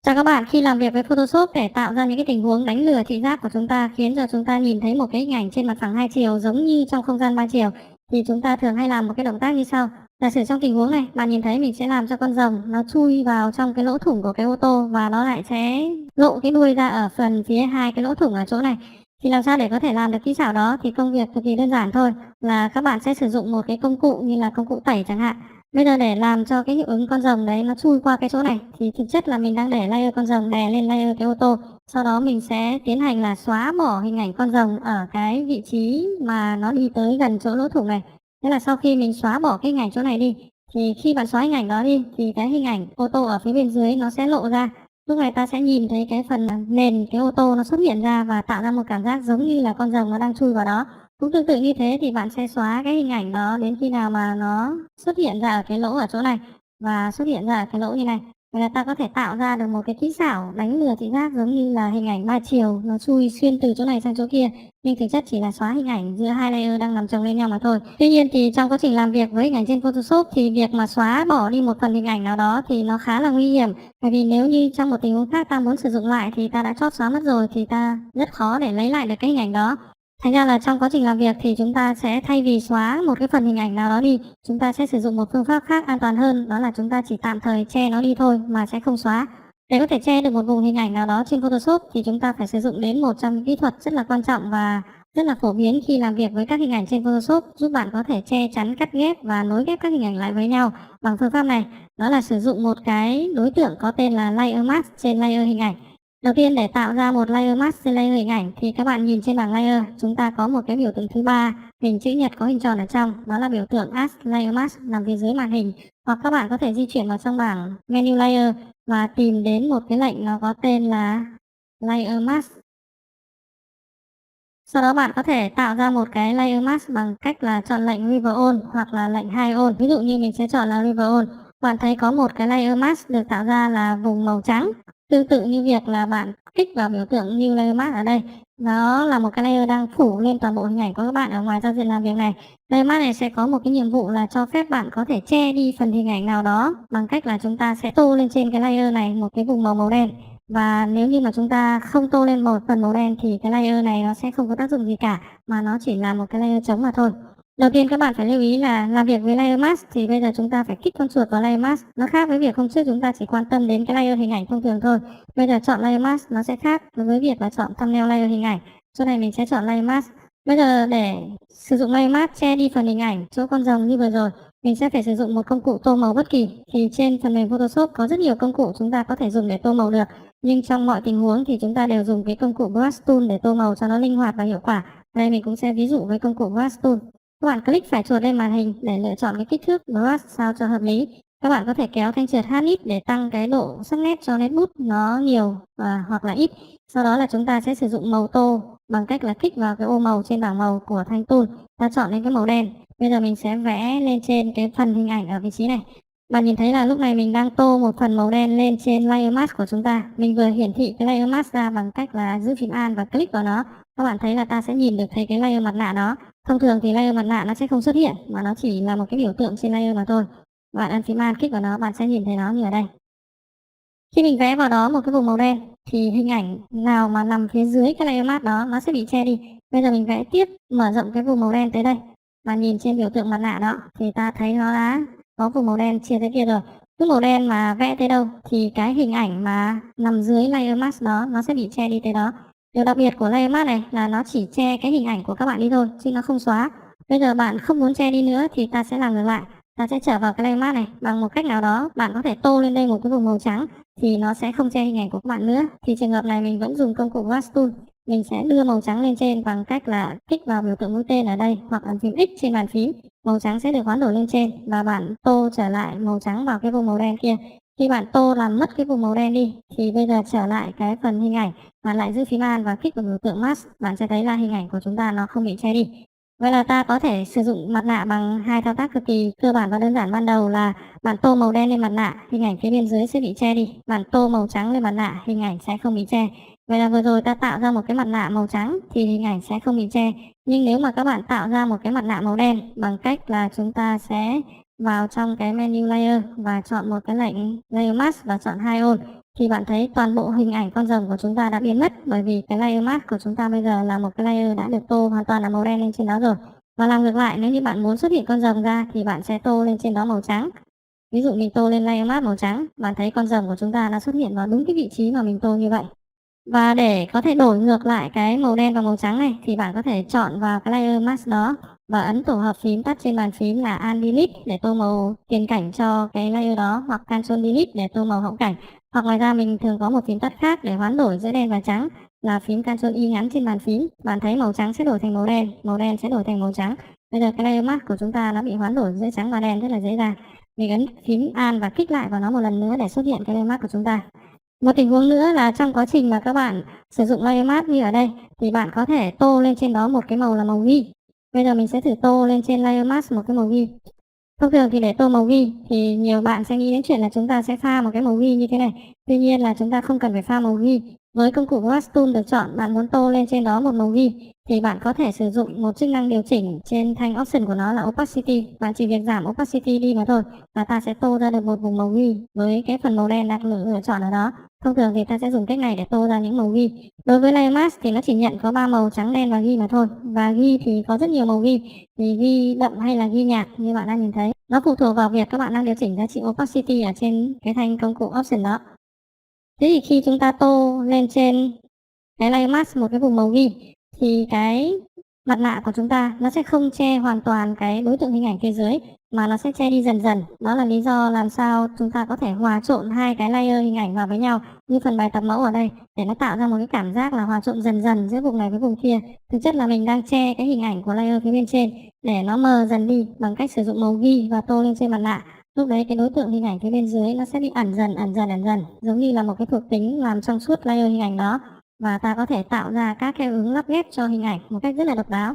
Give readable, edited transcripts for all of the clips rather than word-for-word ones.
Chào các bạn, khi làm việc với Photoshop để tạo ra những cái tình huống đánh lừa thị giác của chúng ta khiến cho chúng ta nhìn thấy một cái hình ảnh trên mặt phẳng hai chiều giống như trong không gian ba chiều thì chúng ta thường hay làm một cái động tác như sau. Giả sử trong tình huống này, bạn nhìn thấy mình sẽ làm cho con rồng nó chui vào trong cái lỗ thủng của cái ô tô và nó lại sẽ lộ cái đuôi ra ở phần phía hai cái lỗ thủng ở chỗ này. Thì làm sao để có thể làm được kỹ xảo đó thì công việc cực kỳ đơn giản thôi, là các bạn sẽ sử dụng một cái công cụ như là công cụ tẩy chẳng hạn. Bây giờ để làm cho cái hiệu ứng con rồng đấy nó chui qua cái chỗ này thì thực chất là mình đang để layer con rồng đè lên layer cái ô tô. Sau đó mình sẽ tiến hành là xóa bỏ hình ảnh con rồng ở cái vị trí mà nó đi tới gần chỗ lỗ thủng này. Thế là sau khi mình xóa bỏ cái hình ảnh chỗ này đi thì khi bạn xóa hình ảnh đó đi thì cái hình ảnh ô tô ở phía bên dưới nó sẽ lộ ra. Lúc này ta sẽ nhìn thấy cái phần nền cái ô tô nó xuất hiện ra và tạo ra một cảm giác giống như là con rồng nó đang chui vào đó. Cũng tương tự như thế thì bạn sẽ xóa cái hình ảnh đó đến khi nào mà nó xuất hiện ra ở cái lỗ ở chỗ này và xuất hiện ra ở cái lỗ như này. Vậy là ta có thể tạo ra được một cái kỹ xảo đánh lừa thị giác giống như là hình ảnh ba chiều nó chui xuyên từ chỗ này sang chỗ kia, nhưng thực chất chỉ là xóa hình ảnh giữa hai layer đang nằm chồng lên nhau mà thôi. Tuy nhiên thì trong quá trình làm việc với hình ảnh trên Photoshop thì việc mà xóa bỏ đi một phần hình ảnh nào đó thì nó khá là nguy hiểm, bởi vì nếu như trong một tình huống khác ta muốn sử dụng lại thì ta đã chót xóa mất rồi thì ta rất khó để lấy lại được cái hình ảnh đó. Thành ra là trong quá trình làm việc thì chúng ta sẽ thay vì xóa một cái phần hình ảnh nào đó đi, chúng ta sẽ sử dụng một phương pháp khác an toàn hơn, đó là chúng ta chỉ tạm thời che nó đi thôi mà sẽ không xóa. Để có thể che được một vùng hình ảnh nào đó trên Photoshop thì chúng ta phải sử dụng đến một trong những kỹ thuật rất là quan trọng và rất là phổ biến khi làm việc với các hình ảnh trên Photoshop, giúp bạn có thể che chắn, cắt ghép và nối ghép các hình ảnh lại với nhau bằng phương pháp này. Đó là sử dụng một cái đối tượng có tên là Layer Mask trên layer hình ảnh. Đầu tiên để tạo ra một layer mask trên layer hình ảnh thì các bạn nhìn trên bảng layer, chúng ta có một cái biểu tượng thứ ba hình chữ nhật có hình tròn ở trong, đó là biểu tượng Add Layer Mask nằm phía dưới màn hình. Hoặc các bạn có thể di chuyển vào trong bảng menu layer và tìm đến một cái lệnh nó có tên là Layer Mask. Sau đó bạn có thể tạo ra một cái layer mask bằng cách là chọn lệnh River On hoặc là lệnh Hide On. Ví dụ như mình sẽ chọn là River On. Bạn thấy có một cái layer mask được tạo ra là vùng màu trắng. Tương tự như việc là bạn kích vào biểu tượng New Layer Mask ở đây. Nó là một cái layer đang phủ lên toàn bộ hình ảnh của các bạn ở ngoài giao diện làm việc này. Layer mask này sẽ có một cái nhiệm vụ là cho phép bạn có thể che đi phần hình ảnh nào đó bằng cách là chúng ta sẽ tô lên trên cái layer này một cái vùng màu đen. Và nếu như mà chúng ta không tô lên một phần màu đen thì cái layer này nó sẽ không có tác dụng gì cả, mà nó chỉ là một cái layer trống mà thôi. Đầu tiên các bạn phải lưu ý là làm việc với layer mask thì bây giờ chúng ta phải kích con chuột vào layer mask. Nó khác với việc hôm trước chúng ta chỉ quan tâm đến cái layer hình ảnh thông thường thôi. Bây giờ chọn layer mask nó sẽ khác với việc là chọn thumbnail layer hình ảnh. Chỗ này mình sẽ chọn layer mask. Bây giờ để sử dụng layer mask che đi phần hình ảnh chỗ con rồng như vừa rồi, mình sẽ phải sử dụng một công cụ tô màu bất kỳ. Thì trên phần mềm Photoshop có rất nhiều công cụ chúng ta có thể dùng để tô màu được. Nhưng trong mọi tình huống thì chúng ta đều dùng cái công cụ Brush Tool để tô màu cho nó linh hoạt và hiệu quả. Đây mình cũng sẽ ví dụ với công cụ Brush Tool. Các bạn click phải chuột lên màn hình để lựa chọn cái kích thước brush sao cho hợp lý. Các bạn có thể kéo thanh trượt Hard để tăng cái độ sắc nét cho nét bút nó nhiều hoặc là ít. Sau đó là chúng ta sẽ sử dụng màu tô bằng cách là kích vào cái ô màu trên bảng màu của thanh tool. Ta chọn lên cái màu đen. Bây giờ mình sẽ vẽ lên trên cái phần hình ảnh ở vị trí này. Bạn nhìn thấy là lúc này mình đang tô một phần màu đen lên trên layer mask của chúng ta. Mình vừa hiển thị cái layer mask ra bằng cách là giữ phím Alt và click vào nó. Các bạn thấy là ta sẽ nhìn được thấy cái layer mặt nạ đó. Thông thường thì layer mặt nạ nó sẽ không xuất hiện mà nó chỉ là một cái biểu tượng trên layer mà thôi. Bạn ấn phím Alt click vào nó, bạn sẽ nhìn thấy nó như ở đây. Khi mình vẽ vào đó một cái vùng màu đen thì hình ảnh nào mà nằm phía dưới cái layer mask đó nó sẽ bị che đi. Bây giờ mình vẽ tiếp, mở rộng cái vùng màu đen tới đây. Và nhìn trên biểu tượng mặt nạ đó thì ta thấy nó đã có vùng màu đen chia tới kia rồi. Cứ màu đen mà vẽ tới đâu thì cái hình ảnh mà nằm dưới layer mask đó nó sẽ bị che đi tới đó. Điều đặc biệt của layer mask này là nó chỉ che cái hình ảnh của các bạn đi thôi, chứ nó không xóa. Bây giờ bạn không muốn che đi nữa thì ta sẽ làm ngược lại. Ta sẽ trở vào cái layer mask này bằng một cách nào đó. Bạn có thể tô lên đây một cái vùng màu trắng thì nó sẽ không che hình ảnh của các bạn nữa. Thì trường hợp này mình vẫn dùng công cụ Brush Tool. Mình sẽ đưa màu trắng lên trên bằng cách là kích vào biểu tượng mũi tên ở đây hoặc ấn phím X trên bàn phím. Màu trắng sẽ được hoán đổi lên trên và bạn tô trở lại màu trắng vào cái vùng màu đen kia. Khi bạn tô làm mất cái vùng màu đen đi thì bây giờ trở lại cái phần hình ảnh, bạn lại giữ phím Alt và kích vào biểu tượng mask, bạn sẽ thấy là hình ảnh của chúng ta nó không bị che đi. Vậy là ta có thể sử dụng mặt nạ bằng hai thao tác cực kỳ cơ bản và đơn giản. Ban đầu là bạn tô màu đen lên mặt nạ, hình ảnh phía bên dưới sẽ bị che đi. Bạn tô màu trắng lên mặt nạ, hình ảnh sẽ không bị che. Vậy là vừa rồi ta tạo ra một cái mặt nạ màu trắng thì hình ảnh sẽ không bị che. Nhưng nếu mà các bạn tạo ra một cái mặt nạ màu đen bằng cách là chúng ta sẽ vào trong cái menu layer và chọn một cái lệnh layer mask và chọn Hide On thì bạn thấy toàn bộ hình ảnh con rồng của chúng ta đã biến mất, bởi vì cái layer mask của chúng ta bây giờ là một cái layer đã được tô hoàn toàn là màu đen lên trên đó rồi. Và làm ngược lại, nếu như bạn muốn xuất hiện con rồng ra thì bạn sẽ tô lên trên đó màu trắng. Ví dụ mình tô lên layer mask màu trắng, bạn thấy con rồng của chúng ta đã xuất hiện vào đúng cái vị trí mà mình tô như vậy. Và để có thể đổi ngược lại cái màu đen và màu trắng này thì bạn có thể chọn vào cái layer mask đó và ấn tổ hợp phím tắt trên bàn phím là Alt Delete để tô màu tiền cảnh cho cái layer đó, hoặc Ctrl Delete để tô màu hậu cảnh. Hoặc ngoài ra mình thường có một phím tắt khác để hoán đổi giữa đen và trắng là phím Ctrl Y ngắn trên bàn phím. Bạn thấy màu trắng sẽ đổi thành màu đen sẽ đổi thành màu trắng. Bây giờ cái layer mask của chúng ta nó bị hoán đổi giữa trắng và đen rất là dễ dàng. Mình ấn phím Alt và kích lại vào nó một lần nữa để xuất hiện cái layer mask của chúng ta. Một tình huống nữa là trong quá trình mà các bạn sử dụng layer mask như ở đây thì bạn có thể tô lên trên đó một cái màu là màu ghi. Bây giờ mình sẽ thử tô lên trên layer mask một cái màu ghi. Thông thường thì để tô màu ghi thì nhiều bạn sẽ nghĩ đến chuyện là chúng ta sẽ pha một cái màu ghi như thế này. Tuy nhiên là chúng ta không cần phải pha màu ghi. Với công cụ Brush Tool được chọn, bạn muốn tô lên trên đó một màu ghi thì bạn có thể sử dụng một chức năng điều chỉnh trên thanh option của nó là opacity. Bạn chỉ việc giảm opacity đi mà thôi và ta sẽ tô ra được một vùng màu ghi với cái phần màu đen đang lựa chọn ở đó. Thông thường thì ta sẽ dùng cách này để tô ra những màu ghi. Đối với layer mask thì nó chỉ nhận có 3 màu trắng, đen và ghi mà thôi. Và ghi thì có rất nhiều màu ghi, thì ghi đậm hay là ghi nhạt như bạn đang nhìn thấy. Nó phụ thuộc vào việc các bạn đang điều chỉnh giá trị opacity ở trên cái thanh công cụ option đó. Thế thì khi chúng ta tô lên trên cái layer mask một cái vùng màu ghi thì cái mặt nạ của chúng ta nó sẽ không che hoàn toàn cái đối tượng hình ảnh phía dưới mà nó sẽ che đi dần dần. Đó là lý do làm sao chúng ta có thể hòa trộn hai cái layer hình ảnh vào với nhau như phần bài tập mẫu ở đây để nó tạo ra một cái cảm giác là hòa trộn dần dần giữa vùng này với vùng kia. Thực chất là mình đang che cái hình ảnh của layer phía bên trên để nó mờ dần đi bằng cách sử dụng màu ghi và tô lên trên mặt nạ. Lúc đấy cái đối tượng hình ảnh phía bên dưới nó sẽ bị ẩn dần, giống như là một cái thuộc tính làm trong suốt layer hình ảnh đó, và ta có thể tạo ra các cái ứng lắp ghép cho hình ảnh một cách rất là độc đáo.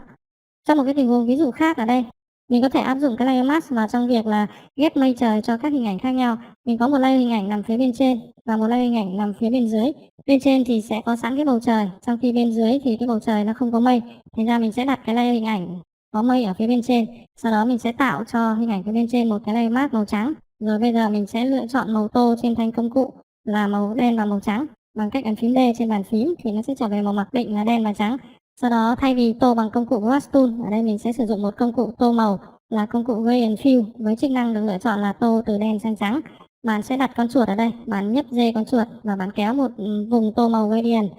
Trong một cái tình huống ví dụ khác ở đây, mình có thể áp dụng cái layer mask vào trong việc là ghép mây trời cho các hình ảnh khác nhau. Mình có một layer hình ảnh nằm phía bên trên và một layer hình ảnh nằm phía bên dưới. Bên trên thì sẽ có sẵn cái bầu trời, trong khi bên dưới thì cái bầu trời nó không có mây. Thành ra mình sẽ đặt cái layer hình ảnh có mây ở phía bên trên. Sau đó mình sẽ tạo cho hình ảnh phía bên trên một cái layer mask màu trắng. Rồi bây giờ mình sẽ lựa chọn màu tô trên thanh công cụ là màu đen và màu trắng. Bằng cách ấn phím D trên bàn phím thì nó sẽ trở về màu mặc định là đen và trắng. Sau đó thay vì tô bằng công cụ Brush Tool, ở đây mình sẽ sử dụng một công cụ tô màu là công cụ Gradient Fill với chức năng được lựa chọn là tô từ đen sang trắng. Bạn sẽ đặt con chuột ở đây, bạn nhấp dê con chuột và bạn kéo một vùng tô màu Gradient.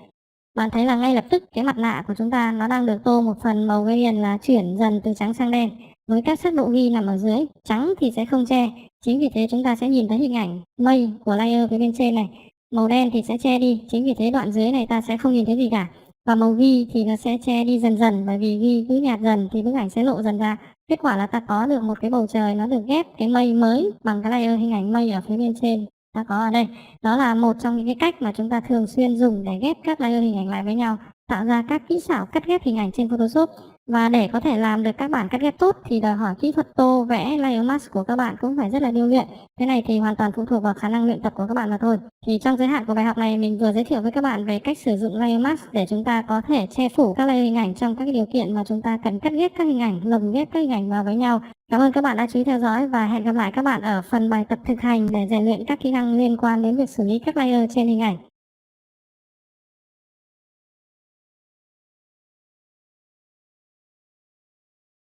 Bạn thấy là ngay lập tức cái mặt nạ của chúng ta nó đang được tô một phần màu gradient là chuyển dần từ trắng sang đen. Với các sắc độ ghi nằm ở dưới, trắng thì sẽ không che. Chính vì thế chúng ta sẽ nhìn thấy hình ảnh mây của layer phía bên trên này. Màu đen thì sẽ che đi, chính vì thế đoạn dưới này ta sẽ không nhìn thấy gì cả. Và màu ghi thì nó sẽ che đi dần dần, bởi vì ghi cứ nhạt dần thì bức ảnh sẽ lộ dần ra. Kết quả là ta có được một cái bầu trời nó được ghép cái mây mới bằng cái layer hình ảnh mây ở phía bên trên ta có ở đây. Đó là một trong những cái cách mà chúng ta thường xuyên dùng để ghép các layer hình ảnh lại với nhau, tạo ra các kỹ xảo cắt ghép hình ảnh trên Photoshop. Và để có thể làm được các bản cắt ghép tốt thì đòi hỏi kỹ thuật tô vẽ layer mask của các bạn cũng phải rất là điêu luyện. Cái này thì hoàn toàn phụ thuộc vào khả năng luyện tập của các bạn mà thôi. Thì trong giới hạn của bài học này mình vừa giới thiệu với các bạn về cách sử dụng layer mask để chúng ta có thể che phủ các layer hình ảnh trong các điều kiện mà chúng ta cần cắt ghép các hình ảnh, lồng ghép các hình ảnh vào với nhau. Cảm ơn các bạn đã chú ý theo dõi và hẹn gặp lại các bạn ở phần bài tập thực hành để rèn luyện các kỹ năng liên quan đến việc xử lý các layer trên hình ảnh.